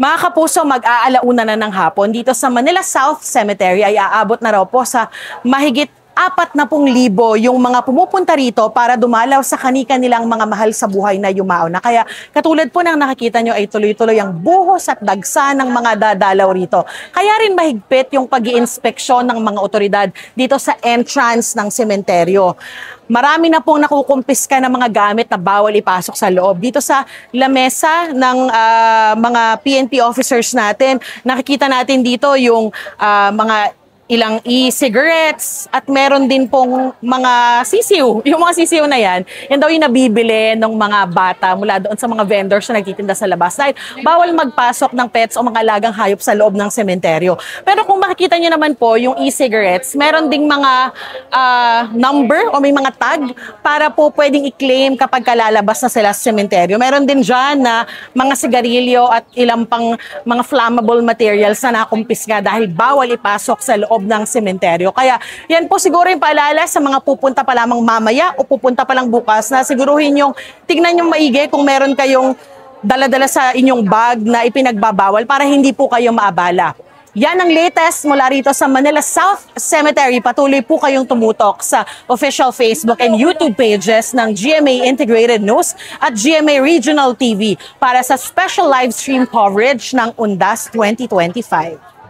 Mga kapuso, mag-aalauna na ng hapon dito sa Manila South Cemetery ay aabot na raw po sa mahigit 40,000 yung mga pumupunta rito para dumalaw sa kani-kanilang mga mahal sa buhay na yumao na. Kaya katulad po ng nakikita nyo ay tuloy-tuloy ang buhos at dagsa ng mga dadalaw rito. Kaya rin mahigpit yung pag-iinspeksyon ng mga otoridad dito sa entrance ng sementeryo. Marami na pong nakukumpiska ng mga gamit na bawal ipasok sa loob. Dito sa lamesa ng mga PNP officers natin, nakikita natin dito yung mga ilang e-cigarettes at meron din pong mga sisiw. Yung mga sisiw na yan daw yung nabibili ng mga bata mula doon sa mga vendors na nagtitinda sa labas. Dahil bawal magpasok ng pets o mga alagang hayop sa loob ng sementeryo. Pero kung makikita nyo naman po yung e-cigarettes, meron ding mga number o may mga tag para po pwedeng i-claim kapag kalalabas na sila sa sementeryo. Meron din dyan na mga sigarilyo at ilang pang mga flammable materials na nakumpiska dahil bawal ipasok sa loob ng sementeryo. Kaya yan po siguro yung paalala sa mga pupunta pa lamang mamaya o pupunta pa lang bukas na siguruhin yung tignan yung maigi kung meron kayong dala-dala sa inyong bag na ipinagbabawal para hindi po kayo maabala. Yan ang latest mula rito sa Manila South Cemetery. Patuloy po kayong tumutok sa official Facebook and YouTube pages ng GMA Integrated News at GMA Regional TV para sa special live stream coverage ng Undas 2025.